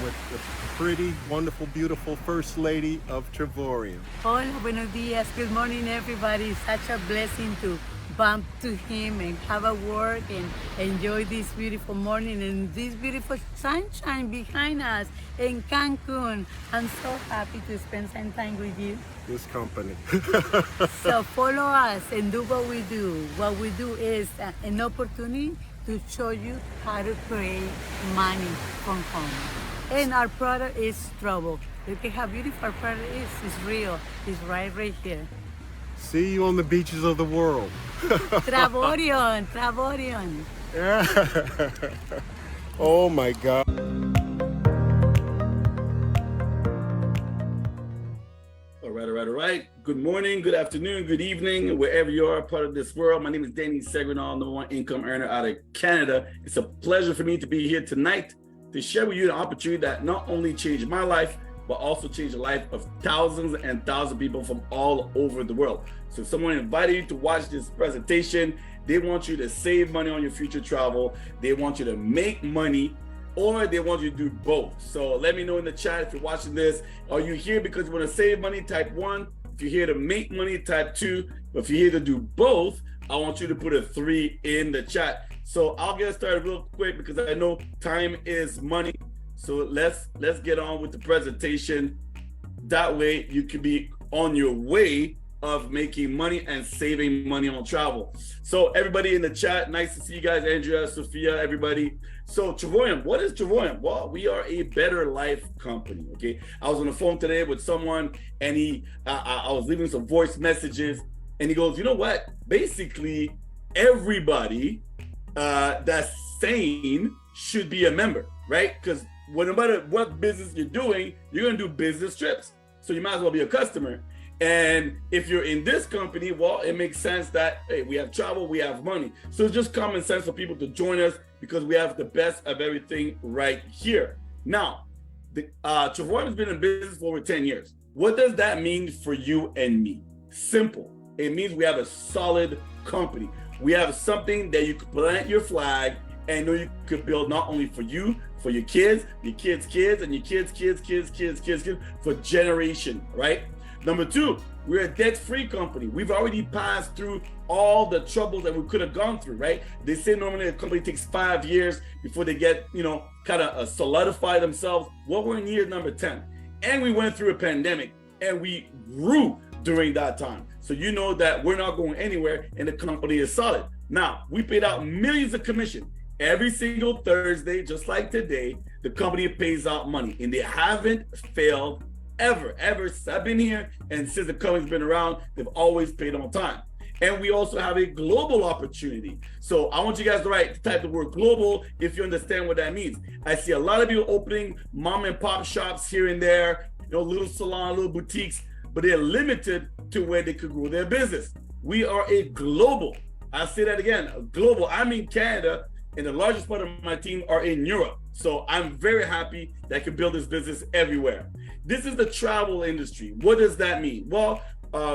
with the pretty, wonderful, beautiful First Lady of Travorium. Hola, buenos días. Good morning, everybody. Such a blessing to bump to him and have a word and enjoy this beautiful morning and this beautiful sunshine behind us in Cancun. I'm so happy to spend some time with you. This company. So follow us and do what we do. What we do is an opportunity to show you how to create money from home. And our product is Trouble. Look at how beautiful our product is. It's real. It's right here. See you on the beaches of the world. Travorium, Travorium. Yeah. Oh my God. All right. Good morning, good afternoon, good evening, wherever you are, part of this world. My name is Danny Segrenal, number one income earner out of Canada. It's a pleasure for me to be here tonight to share with you an opportunity that not only changed my life, but also changed the life of thousands and thousands of people from all over the world. So if someone invited you to watch this presentation, they want you to save money on your future travel. They want you to make money, or they want you to do both. So let me know in the chat if you're watching this. Are you here because you want to save money? Type 1. If you're here to make money, type 2. But if you're here to do both, I want you to put a 3 in the chat. So I'll get started real quick because I know time is money. So let's get on with the presentation. That way you can be on your way of making money and saving money on travel. So everybody in the chat, nice to see you guys, Andrea, Sophia, everybody. So Travorium, what is Travorium? Well, we are a better life company, okay? I was on the phone today with someone and I was leaving some voice messages and he goes, you know what? Basically, everybody that's sane should be a member, right? Because no matter what business you're doing, you're gonna do business trips. So you might as well be a customer. And if you're in this company, well, it makes sense that, hey, we have travel, we have money. So it's just common sense for people to join us because we have the best of everything right here. Now, Travorium has been in business for over 10 years. What does that mean for you and me? Simple. It means we have a solid company. We have something that you can plant your flag and know you could build not only for you, for your kids, and your kids, for generation, right? Number 2, we're a debt-free company. We've already passed through all the troubles that we could have gone through, right? They say normally a company takes 5 years before they get, kind of solidify themselves. Well, we're in year number 10. And we went through a pandemic and we grew during that time. So you know that we're not going anywhere and the company is solid. Now, we paid out millions of commission. Every single Thursday, just like today, the company pays out money and they haven't failed ever since I've been here and since the company's been around, they've always paid on time. And we also have a global opportunity. So I want you guys to type the word global if you understand what that means. I see a lot of people opening mom and pop shops here and there, little salon, little boutiques, but they're limited to where they could grow their business. We are a global, I'll say that again, a global. I'm in Canada and the largest part of my team are in Europe. So I'm very happy that I can build this business everywhere. This is the travel industry. What does that mean? Well,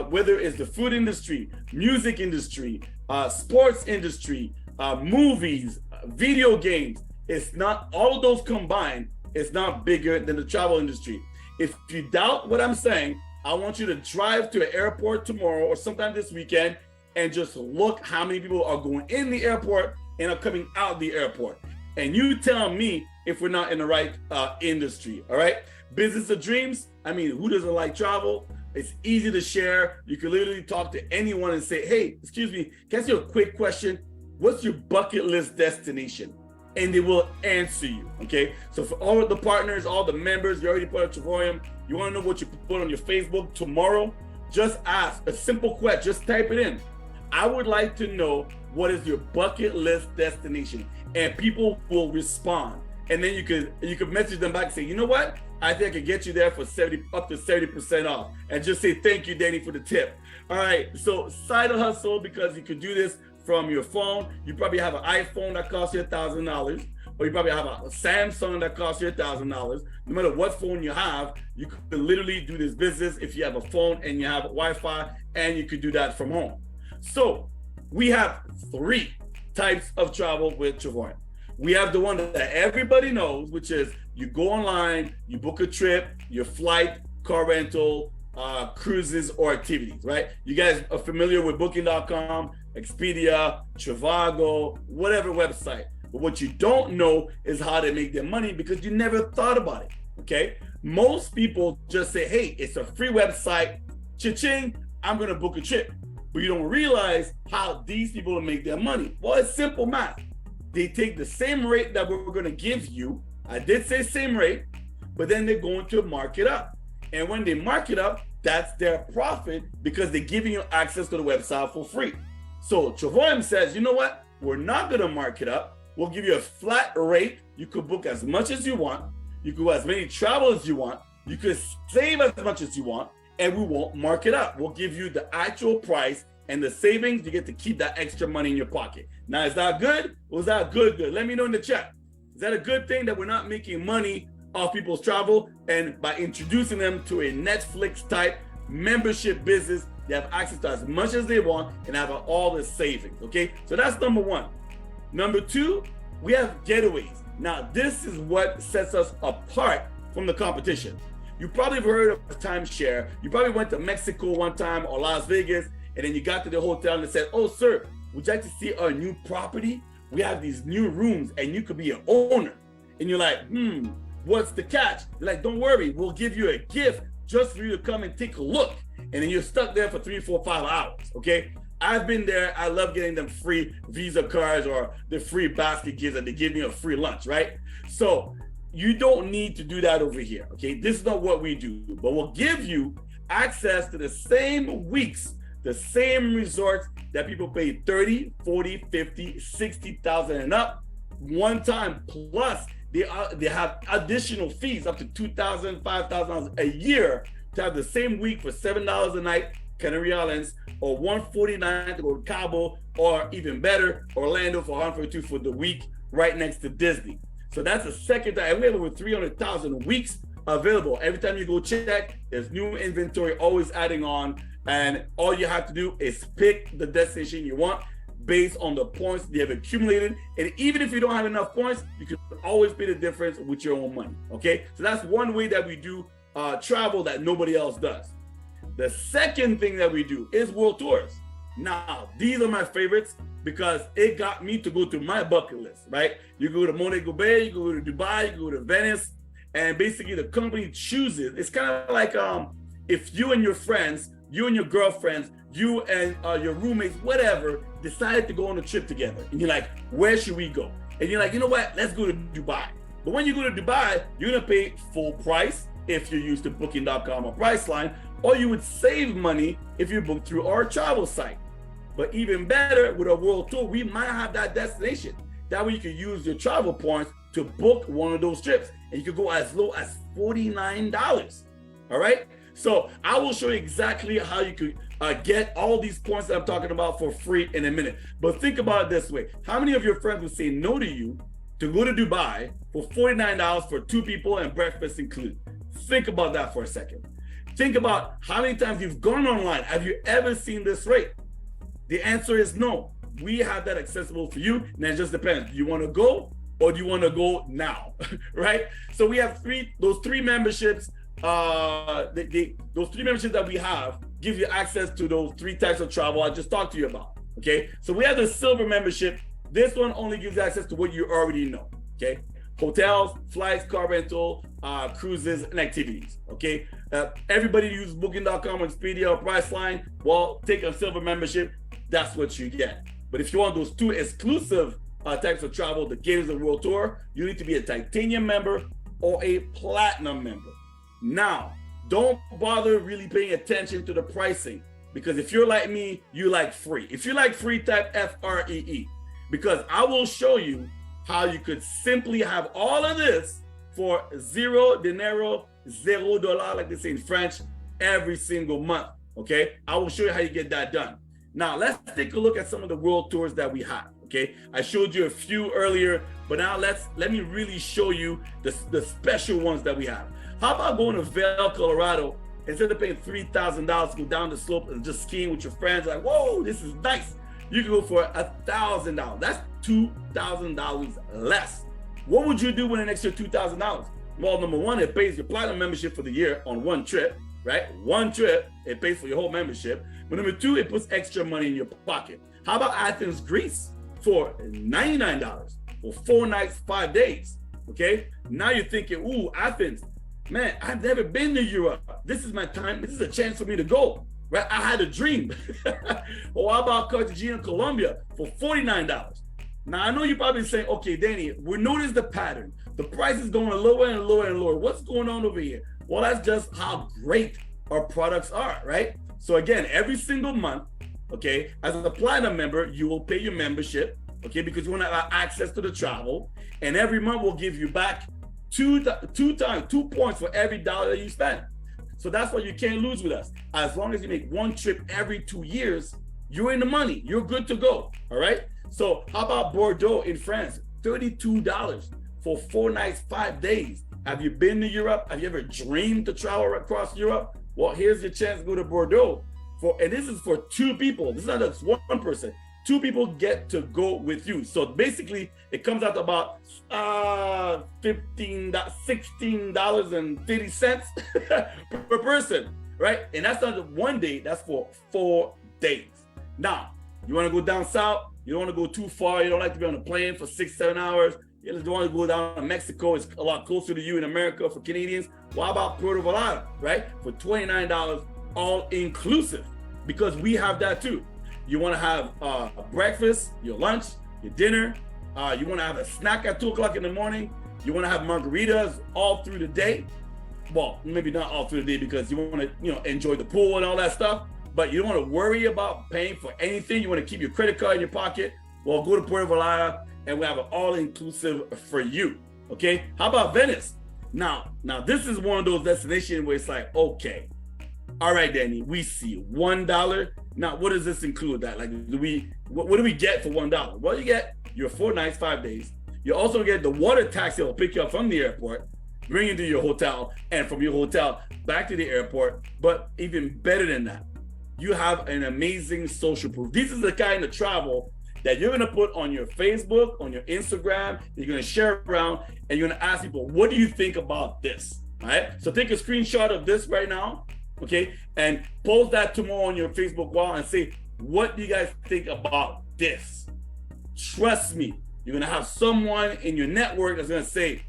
whether it's the food industry, music industry, sports industry, movies, video games, it's not, all of those combined, it's not bigger than the travel industry. If you doubt what I'm saying, I want you to drive to an airport tomorrow or sometime this weekend and just look how many people are going in the airport and are coming out the airport. And you tell me if we're not in the right industry, all right? Business of dreams, I mean, who doesn't like travel? It's easy to share. You can literally talk to anyone and say, hey, excuse me, can I ask you a quick question? What's your bucket list destination? And they will answer you, okay? So for all of the partners, all the members, you already put on Travorium, you wanna know what you put on your Facebook tomorrow, just ask a simple question, just type it in. I would like to know what is your bucket list destination, and people will respond. And then you could message them back and say, you know what? I think I could get you there for up to 70% off, and just say thank you, Danny, for the tip. All right, so side hustle, because you could do this from your phone. You probably have an iPhone that costs you $1,000, or you probably have a Samsung that costs you $1,000. No matter what phone you have, you could literally do this business if you have a phone and you have Wi-Fi, and you could do that from home. So we have 3 types of travel with Travorium. We have the one that everybody knows, which is you go online, you book a trip, your flight, car rental, cruises or activities, right? You guys are familiar with booking.com, Expedia, Trivago, whatever website. But what you don't know is how they make their money because you never thought about it, okay? Most people just say, hey, it's a free website, cha-ching, I'm gonna book a trip. But you don't realize how these people make their money. Well, it's simple math. They take the same rate that we're gonna give you. I did say same rate, but then they're going to mark it up. And when they mark it up, that's their profit because they're giving you access to the website for free. So Travorium says, you know what? We're not gonna mark it up. We'll give you a flat rate. You could book as much as you want. You could go as many travel as you want. You could save as much as you want, and we won't mark it up. We'll give you the actual price and the savings. You get to keep that extra money in your pocket. Now, is that good or is that good? Let me know in the chat. Is that a good thing that we're not making money off people's travel, and by introducing them to a Netflix type membership business, they have access to as much as they want and have all the savings, okay? So that's number one. Number two, we have getaways. Now, this is what sets us apart from the competition. You probably have heard of timeshare. You probably went to Mexico one time or Las Vegas, and then you got to the hotel and they said, oh, sir, would you like to see our new property? We have these new rooms and you could be an owner. And you're like, what's the catch? They're like, don't worry, we'll give you a gift just for you to come and take a look. And then you're stuck there for 3, 4, 5 hours, okay? I've been there. I love getting them free Visa cards or the free basket gifts that they give me a free lunch, right? So you don't need to do that over here, okay? This is not what we do, but we'll give you access to the same weeks, the same resorts that people pay 30, 40, 50, 60,000 and up one time, plus they have additional fees up to $2,000, $5,000 a year to have the same week for $7 a night, Canary Islands, or $149 to go to Cabo, or even better, Orlando for $142 for the week right next to Disney. So that's the second time. And we have over 300,000 weeks available. Every time you go check, there's new inventory always adding on. And all you have to do is pick the destination you want based on the points you have accumulated. And even if you don't have enough points, you can always pay the difference with your own money, okay? So that's one way that we do travel that nobody else does. The second thing that we do is World Tours. Now, these are my favorites because it got me to go to my bucket list, right? You go to Monaco Bay, you go to Dubai, you go to Venice, and basically the company chooses. It's kind of like if you and your friends, you and your girlfriends, you and your roommates, whatever, decided to go on a trip together. And you're like, where should we go? And you're like, you know what? Let's go to Dubai. But when you go to Dubai, you're gonna pay full price if you're used to booking.com or Priceline, or you would save money if you book through our travel site. But even better, with a world tour, we might have that destination. That way you can use your travel points to book one of those trips. And you could go as low as $49, all right? So I will show you exactly how you could get all these points that I'm talking about for free in a minute. But think about it this way. How many of your friends would say no to you to go to Dubai for $49 for 2 people and breakfast included? Think about that for a second. Think about how many times you've gone online. Have you ever seen this rate? The answer is no. We have that accessible for you, and it just depends. Do you want to go or do you want to go now, right? So we have those three memberships. Those 3 memberships that we have give you access to those 3 types of travel I just talked to you about, okay? So we have the silver membership. This one only gives you access to what you already know, okay? Hotels, flights, car rental, cruises, and activities, okay? Everybody uses booking.com, Expedia, or Priceline. Well, take a silver membership, that's what you get. But if you want those 2 exclusive types of travel, the Gators of World Tour, you need to be a titanium member or a platinum member. Now, don't bother really paying attention to the pricing, because if you're like me, you like free. If you like free, type FREE, because I will show you how you could simply have all of this for $0 dinero, $0, like they say in French, every single month, okay? I will show you how you get that done. Now, let's take a look at some of the world tours that we have, okay? I showed you a few earlier, but now let me really show you the special ones that we have. How about going to Vail, Colorado, instead of paying $3,000 to go down the slope and just skiing with your friends, like, whoa, this is nice. you can go for $1,000. That's $2,000 less. What would you do with an extra $2,000? Well, number one, it pays your platinum membership for the year on one trip, right? One trip, it pays for your whole membership. But number two, it puts extra money in your pocket. How about Athens, Greece for $99 for 4 nights, 5 days? Okay, now you're thinking, ooh, Athens, man, I've never been to Europe. This is my time. This is a chance for me to go, right? I had a dream. Or how about Cartagena, Colombia for $49? Now, I know you're probably saying, okay, Danny, we noticed the pattern. The price is going lower and lower and lower. What's going on over here? Well, that's just how great our products are, right? So again, every single month, okay, as a platinum member, you will pay your membership, okay, because you want to have access to the travel. And every month we'll give you back two points for every dollar that you spend. So that's why you can't lose with us. As long as you make one trip every 2 years, you're in the money. You're good to go, all right? So how about Bordeaux in France? $32 for 4 nights, 5 days. Have you been to Europe? Have you ever dreamed to travel across Europe? Well, here's your chance to go to Bordeaux. And this is for 2 people. This is not just one person. 2 people get to go with you. So basically, it comes out to about $16.50 per person, right? And that's not 1 day, that's for 4 days. Now, you wanna go down south, you don't wanna go too far, you don't like to be on a plane for 6-7 hours, you just don't wanna go down to Mexico, it's a lot closer to you in America for Canadians. Well, how about Puerto Vallarta, right? For $29, all inclusive, because we have that too. You want to have breakfast, your lunch, your dinner. You want to have a snack at 2 o'clock in the morning. You want to have margaritas all through the day. Well, maybe not all through the day because you want to, enjoy the pool and all that stuff. But you don't want to worry about paying for anything. You want to keep your credit card in your pocket. Well, go to Puerto Vallarta and we have an all-inclusive for you. Okay. How about Venice? Now this is one of those destinations where it's like, okay, all right, Danny, we see $1. Now, what does this include? That like, what do we get for $1? Well, you get your 4 nights, 5 days. You also get the water taxi that will pick you up from the airport, bring you to your hotel, and from your hotel back to the airport. But even better than that, you have an amazing social proof. This is the kind of travel that you're gonna put on your Facebook, on your Instagram, you're gonna share around, and you're gonna ask people, what do you think about this? All right? So take a screenshot of this right now, okay, and post that tomorrow on your Facebook wall and say, what do you guys think about this? Trust me, you're gonna have someone in your network that's gonna say,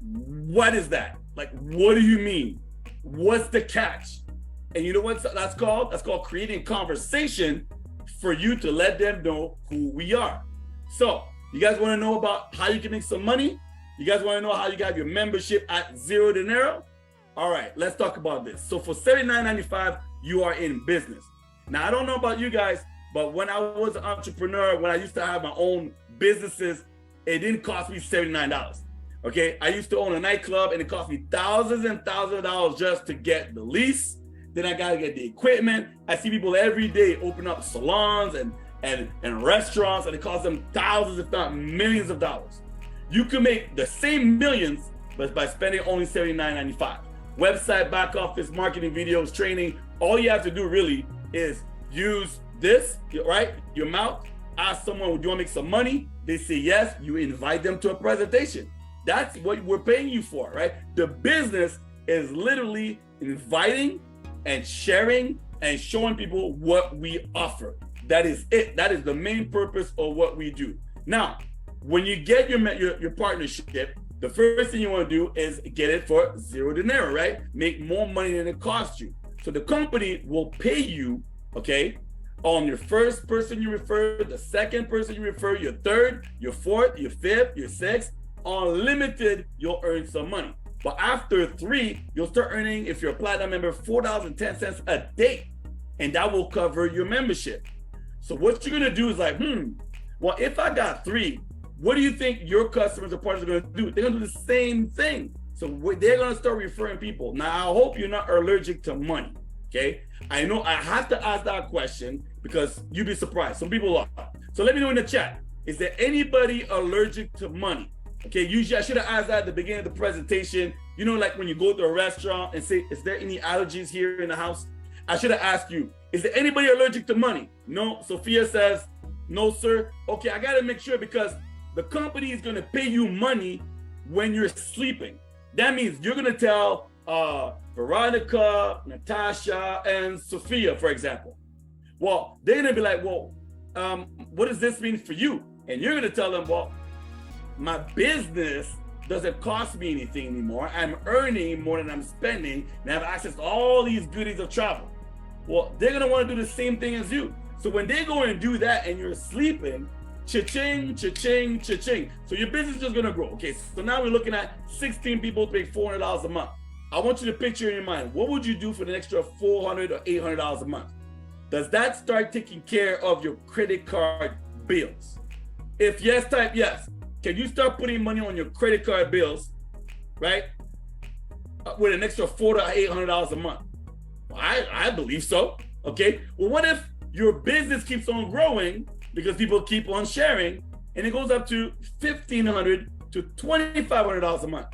what is that? Like, what do you mean? What's the catch? And you know what that's called? That's called creating conversation for you to let them know who we are. So you guys wanna know about how you can make some money? You guys wanna know how you got your membership at $0? All right, let's talk about this. So for $79.95, you are in business. Now, I don't know about you guys, but when I was an entrepreneur, when I used to have my own businesses, it didn't cost me $79, okay? I used to own a nightclub and it cost me thousands and thousands of dollars just to get the lease. Then I gotta get the equipment. I see people every day open up salons and restaurants, and it costs them thousands, if not millions of dollars. You can make the same millions, but by spending only $79.95. Website, back office, marketing, videos, training. All you have to do really is use this, right? Your mouth, ask someone, would you want to make some money? They say yes, you invite them to a presentation. That's what we're paying you for, right? The business is literally inviting and sharing and showing people what we offer. That is it. That is the main purpose of what we do. Now, when you get your partnership, the first thing you want to do is get it for $0, right? Make more money than it costs you. So the company will pay you, okay, on your first person you refer, the second person you refer, your third, your fourth, your fifth, your sixth. Unlimited, you'll earn some money. But after 3, you'll start earning, if you're a platinum member, $4.10 a day. And that will cover your membership. So what you're gonna do is like, well, if I got 3, what do you think your customers or partners are gonna do? They're gonna do the same thing. So they're gonna start referring people. Now, I hope you're not allergic to money, okay? I know I have to ask that question because you'd be surprised. Some people are. So let me know in the chat, is there anybody allergic to money? Okay, usually I should have asked that at the beginning of the presentation. You know, like when you go to a restaurant and say, is there any allergies here in the house? I should have asked you, is there anybody allergic to money? No, Sophia says, No, sir. Okay, I gotta make sure because the company is gonna pay you money when you're sleeping. That means you're gonna tell Veronica, Natasha, and Sophia, for example. Well, they're gonna be like, well, what does this mean for you? And you're gonna tell them, well, my business doesn't cost me anything anymore. I'm earning more than I'm spending, and I have access to all these goodies of travel. Well, they're gonna wanna do the same thing as you. So when they go and do that and you're sleeping, cha-ching, cha-ching, cha-ching. So your business is just gonna grow. Okay, so now we're looking at 16 people pay $400 a month. I want you to picture in your mind, what would you do for an extra $400 or $800 a month? Does that start taking care of your credit card bills? If yes, type yes. Can you start putting money on your credit card bills, right? With an extra $400 to $800 a month? Well, I believe so, okay? Well, what if your business keeps on growing because people keep on sharing and it goes up to $1,500 to $2,500 a month?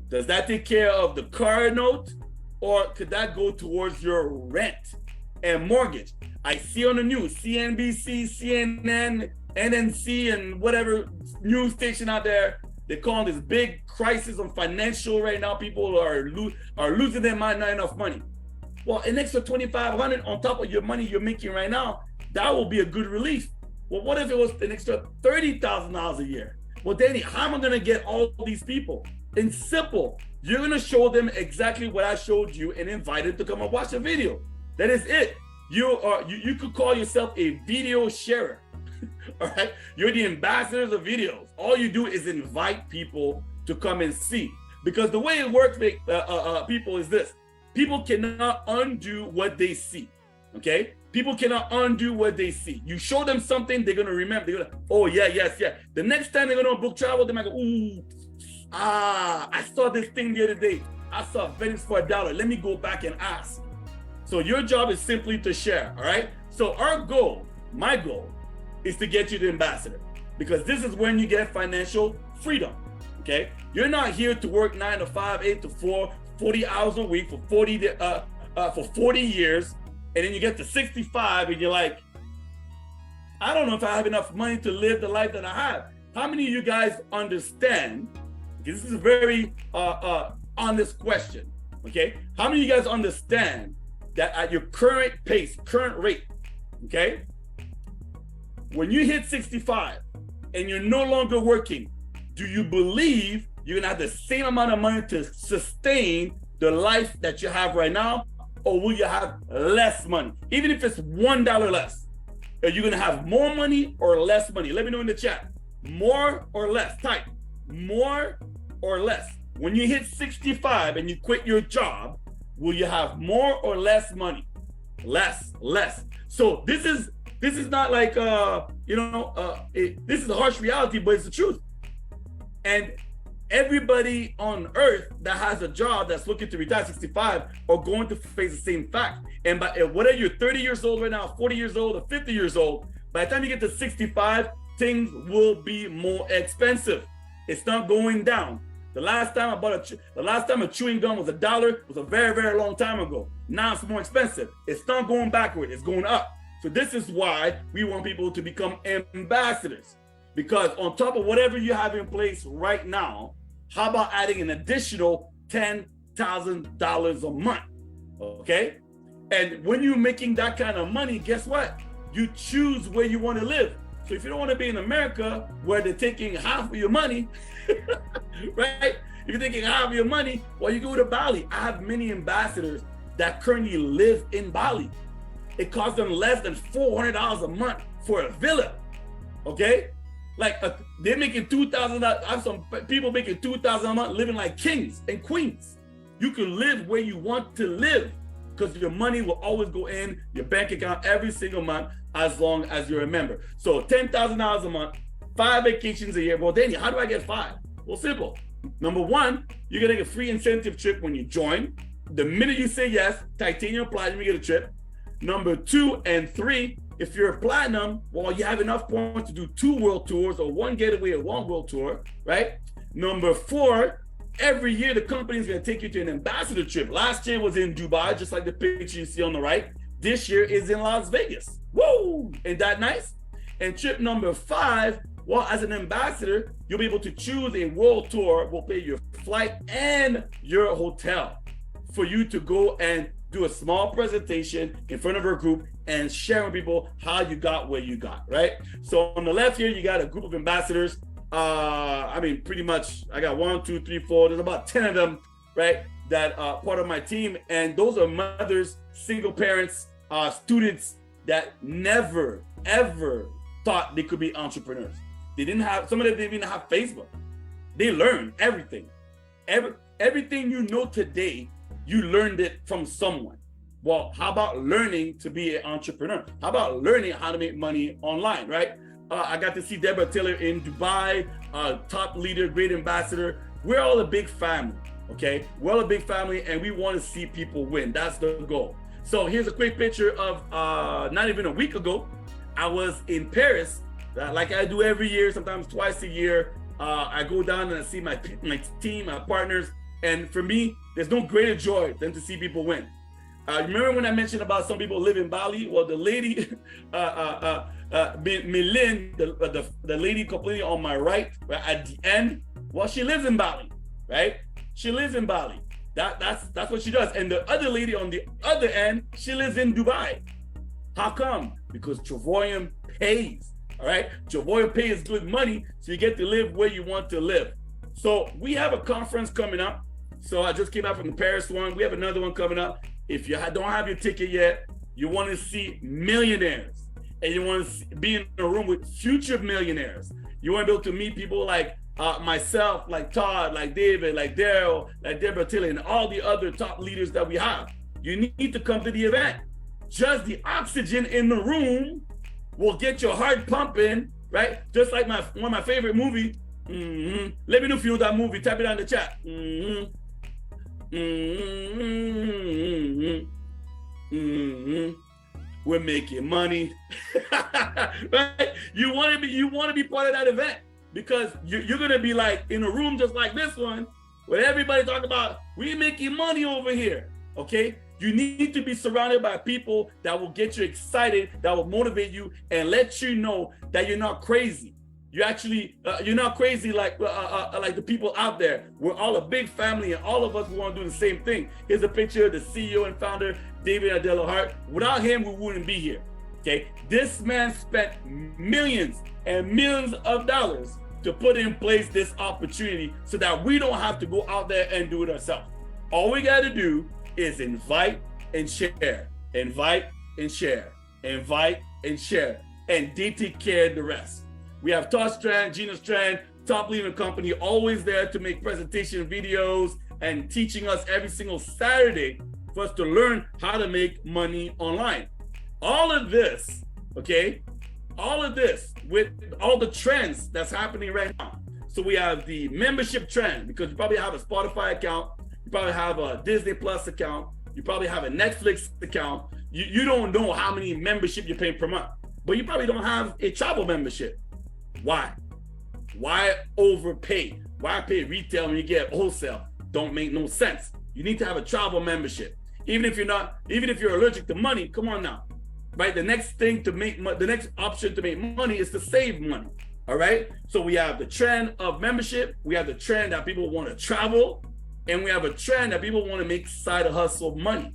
Does that take care of the car note or could that go towards your rent and mortgage? I see on the news, CNBC, CNN, NNC, and whatever news station out there, they're calling this big crisis on financial right now. People are losing their mind, not enough money. Well, an extra $2,500 on top of your money you're making right now, that will be a good relief. Well, what if it was an extra $30,000 a year? Well, Danny, how am I gonna get all these people? It's simple. You're gonna show them exactly what I showed you and invite them to come and watch the video. That is it. You could call yourself a video sharer. All right, you're the ambassadors of videos. All you do is invite people to come and see. Because the way it works, people, is this: people cannot undo what they see. Okay, people cannot undo what they see. You show them something, they're gonna remember. They're gonna, oh yeah, yes, yeah. The next time they're gonna book travel, they might go, ooh, I saw this thing the other day. I saw Venice for $1. Let me go back and ask. So your job is simply to share. All right. So our goal, my goal, is to get you the ambassador, because this is when you get financial freedom. Okay, you're not here to work 9 to 5, 8 to 4, 40 hours a week for 40 years, and then you get to 65 and you're like, I don't know if I have enough money to live the life that I have. How many of you guys understand? This is a very honest question. Okay, how many of you guys understand that at your current pace, current rate, okay, when you hit 65 and you're no longer working, do you believe you're gonna have the same amount of money to sustain the life that you have right now? Or will you have less money? Even if it's $1 less, are you gonna have more money or less money? Let me know in the chat. More or less, type more or less. When you hit 65 and you quit your job, will you have more or less money? Less. So this is not like, this is a harsh reality, but it's the truth. And everybody on earth that has a job that's looking to retire 65 are going to face the same fact. And whether you're 30 years old right now, 40 years old, or 50 years old, by the time you get to 65, things will be more expensive. It's not going down. The last time a chewing gum was $1 was a very, very long time ago. Now it's more expensive. It's not going backward, it's going up. So this is why we want people to become ambassadors. Because on top of whatever you have in place right now, how about adding an additional $10,000 a month, okay? And when you're making that kind of money, guess what? You choose where you want to live. So if you don't want to be in America, where they're taking half of your money, right? If you're taking half of your money, well, you go to Bali. I have many ambassadors that currently live in Bali. It costs them less than $400 a month for a villa, okay? Like they're making $2,000. I have some people making $2,000 a month, living like kings and queens. You can live where you want to live because your money will always go in your bank account every single month as long as you're a member. So $10,000 a month, 5 vacations a year. Well, Danny, how do I get 5? Well, simple. Number one, you're gonna get a free incentive trip when you join. The minute you say yes, Titanium Platinum, you get a trip. Number 2 and 3, if you're a platinum, well, you have enough points to do 2 world tours or 1 getaway or 1 world tour, right? Number 4, every year the company is going to take you to an ambassador trip. Last year was in Dubai, just like the picture you see on the right. This year is in Las Vegas. Woo! Ain't that nice? And trip number 5, well, as an ambassador, you'll be able to choose a world tour. We'll pay your flight and your hotel for you to go and do a small presentation in front of our group and share with people how you got where you got, right? So on the left here, you got a group of ambassadors. I mean, pretty much, I got 1, 2, 3, 4. There's about 10 of them, right? That are part of my team. And those are mothers, single parents, students that never, ever thought they could be entrepreneurs. They didn't have, some of them didn't even have Facebook. They learned everything. Everything you know today, you learned it from someone. Well, how about learning to be an entrepreneur? How about learning how to make money online, right? I got to see Deborah Taylor in Dubai, top leader, great ambassador. We're all a big family, okay? We're all a big family and we want to see people win. That's the goal. So here's a quick picture of not even a week ago. I was in Paris, like I do every year, sometimes twice a year. I go down and I see my team, my partners. And for me, there's no greater joy than to see people win. Remember when I mentioned about some people live in Bali? Well, the lady, Milin, the lady completely on my right at the end, well, she lives in Bali, right? She lives in Bali. That's what she does. And the other lady on the other end, she lives in Dubai. How come? Because Travorium pays, all right? Travorium pays good money, so you get to live where you want to live. So we have a conference coming up. So I just came out from the Paris one. We have another one coming up. If you don't have your ticket yet, you want to see millionaires and you want to be in a room with future millionaires. You want to be able to meet people like myself, like Todd, like David, like Daryl, like Deborah Taylor, and all the other top leaders that we have. You need to come to the event. Just the oxygen in the room will get your heart pumping, right? Just like one of my favorite movies. Let me know if you know that movie. Type it down in the chat. We're making money. Right? You want to be part of that event because you're gonna be like in a room just like this one, where everybody talking about we making money over here. Okay, you need to be surrounded by people that will get you excited, that will motivate you, and let you know that you're not crazy. You actually, you're not crazy like the people out there. We're all a big family and all of us want to do the same thing. Here's a picture of the CEO and founder, David Adela Hart. Without him, we wouldn't be here, okay? This man spent millions and millions of dollars to put in place this opportunity so that we don't have to go out there and do it ourselves. All we got to do is invite and share, invite and share, invite and share, and they take care of the rest. We have Todd Strand, Gina Strand, top leader company, always there to make presentation videos and teaching us every single Saturday for us to learn how to make money online. All of this, okay? All of this with all the trends that's happening right now. So we have the membership trend because you probably have a Spotify account, you probably have a Disney Plus account, you probably have a Netflix account. You don't know how many membership you're paying per month, but you probably don't have a travel membership. Why? Why overpay? Why pay retail when you get wholesale? Don't make no sense. You need to have a travel membership. Even if you're allergic to money, come on now, right? The next option to make money is to save money. All right. So we have the trend of membership. We have the trend that people want to travel, and we have a trend that people want to make side hustle money.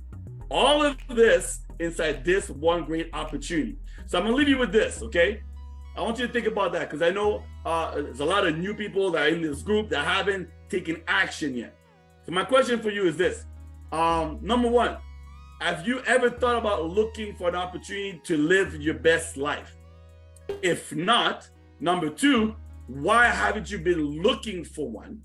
All of this inside this one great opportunity. So I'm gonna leave you with this, okay? I want you to think about that because I know there's a lot of new people that are in this group that haven't taken action yet. So my question for you is this. Number one, have you ever thought about looking for an opportunity to live your best life? If not, number two, why haven't you been looking for one?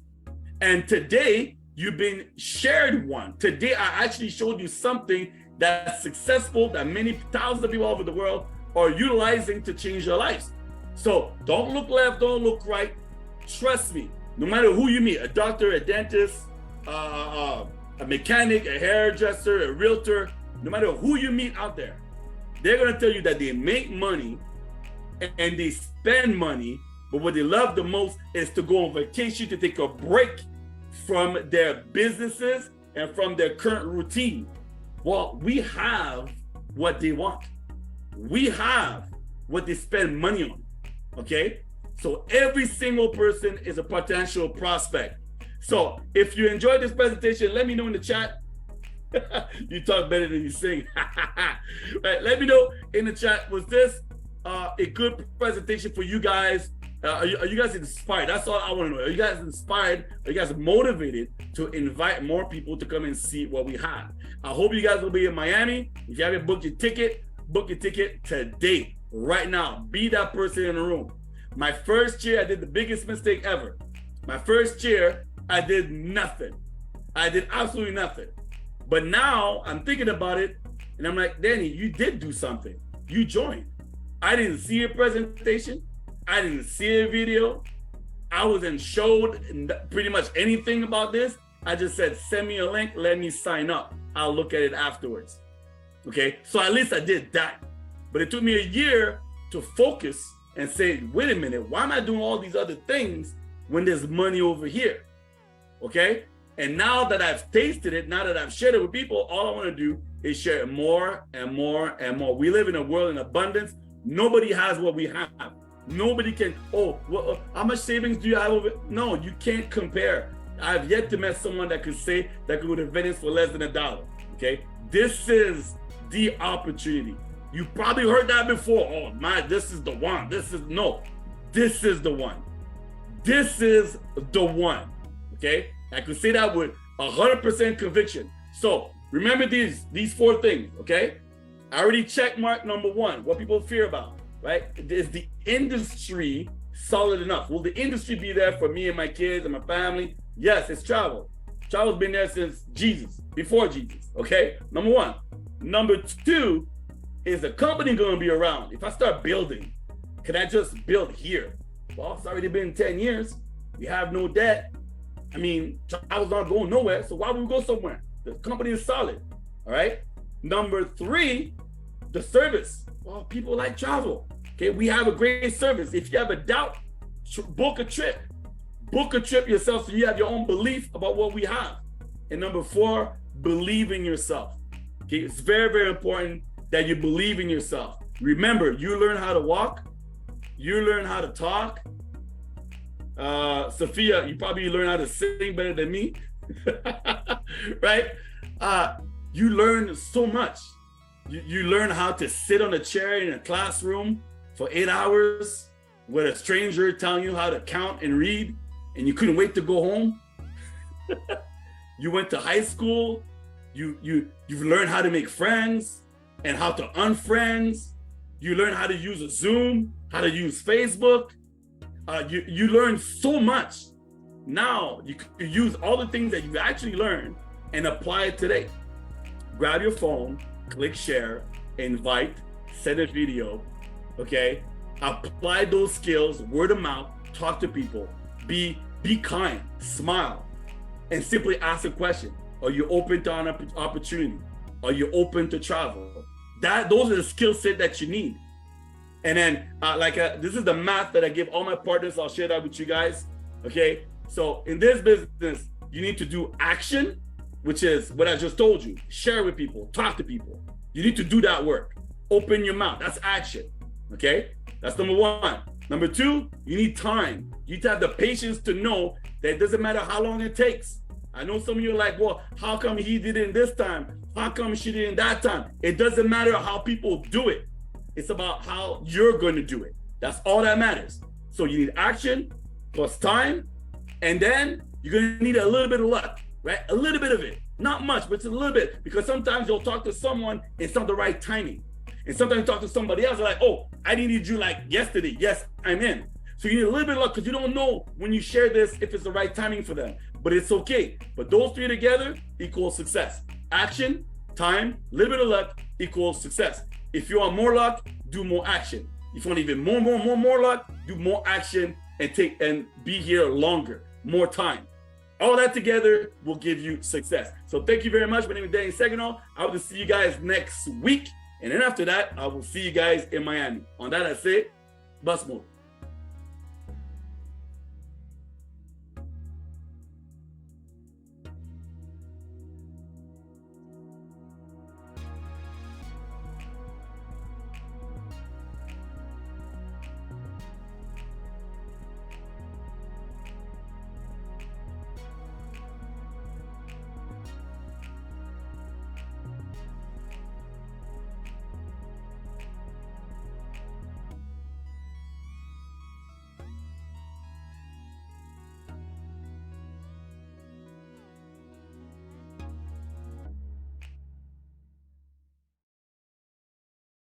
And today, you've been shared one. Today, I actually showed you something that's successful that many thousands of people all over the world are utilizing to change their lives. So don't look left, don't look right. Trust me, no matter who you meet, a doctor, a dentist, a mechanic, a hairdresser, a realtor, no matter who you meet out there, they're gonna tell you that they make money and they spend money, but what they love the most is to go on vacation, to take a break from their businesses and from their current routine. Well, we have what they want. We have what they spend money on, okay? So every single person is a potential prospect. So if you enjoyed this presentation, let me know in the chat. You talk better than you sing. Right, let me know in the chat, was this a good presentation for you guys? Are you guys inspired? That's all I want to know. Are you guys inspired? Are you guys motivated to invite more people to come and see what we have? I hope you guys will be in Miami. If you haven't booked your ticket, book your ticket today, right now. Be that person in the room. My first year, I did the biggest mistake ever. My first year, I did nothing. I did absolutely nothing. But now I'm thinking about it and I'm like, Danny, you did do something. You joined. I didn't see a presentation. I didn't see a video. I wasn't showed pretty much anything about this. I just said, send me a link, let me sign up. I'll look at it afterwards. Okay, so at least I did that. But it took me a year to focus and say, wait a minute, why am I doing all these other things when there's money over here? Okay, and now that I've tasted it, now that I've shared it with people, all I want to do is share it more and more and more. We live in a world in abundance. Nobody has what we have. Nobody can, oh, well, how much savings do you have over? No, you can't compare. I've yet to meet someone that could say that could go to Venice for less than $1. Okay, this is the opportunity. You probably heard that before. Oh my, this is the one. This is the one. This is the one. Okay, I could say that with 100% conviction. So remember these 4 things. Okay, I already checked mark number 1. What people fear about, right? Is the industry solid enough? Will the industry be there for me and my kids and my family? Yes, it's travel. Travel's been there since Jesus, before Jesus. Okay, number 1. Number 2, is the company going to be around? If I start building, can I just build here? Well, it's already been 10 years. We have no debt. I mean, travel's not going nowhere. So why would we go somewhere? The company is solid. All right. Number 3, the service. Well, people like travel. Okay. We have a great service. If you have a doubt, book a trip. Book a trip yourself so you have your own belief about what we have. And number 4, believe in yourself. Okay. It's very, very important that you believe in yourself. Remember, you learn how to walk, you learn how to talk. Sophia, you probably learn how to sing better than me, right? You learn so much. You learn how to sit on a chair in a classroom for 8 hours with a stranger telling you how to count and read, and you couldn't wait to go home. You went to high school. You've learned how to make friends and how to unfriends. You learn how to use a Zoom, how to use Facebook. You learn so much. Now you can use all the things that you've actually learned and apply it today. Grab your phone, click share, invite, send a video, okay? Apply those skills, word of mouth, talk to people, be kind, smile, and simply ask a question. Are you open to an opportunity? Are you open to travel? Those are the skill set that you need. And then this is the math that I give all my partners. I'll share that with you guys. Okay. So in this business, you need to do action, which is what I just told you. Share with people, talk to people. You need to do that work. Open your mouth. That's action. Okay. That's number 1. Number 2, you need time. You need to have the patience to know that it doesn't matter how long it takes. I know some of you are like, well, how come he did it in this time? How come she did it in that time? It doesn't matter how people do it. It's about how you're going to do it. That's all that matters. So you need action plus time, and then you're going to need a little bit of luck, right? A little bit of it. Not much, but it's a little bit, because sometimes you'll talk to someone, it's not the right timing. And sometimes you talk to somebody else, like, oh, I needed you like yesterday. Yes, I'm in. So you need a little bit of luck, because you don't know when you share this if it's the right timing for them. But it's okay. But those 3 together equals success. Action, time, little bit of luck equals success. If you want more luck, do more action. If you want even more luck, do more action and be here longer, more time. All that together will give you success. So thank you very much. My name is Danny Segano. I will see you guys next week. And then after that, I will see you guys in Miami. On that, I say, bus mode.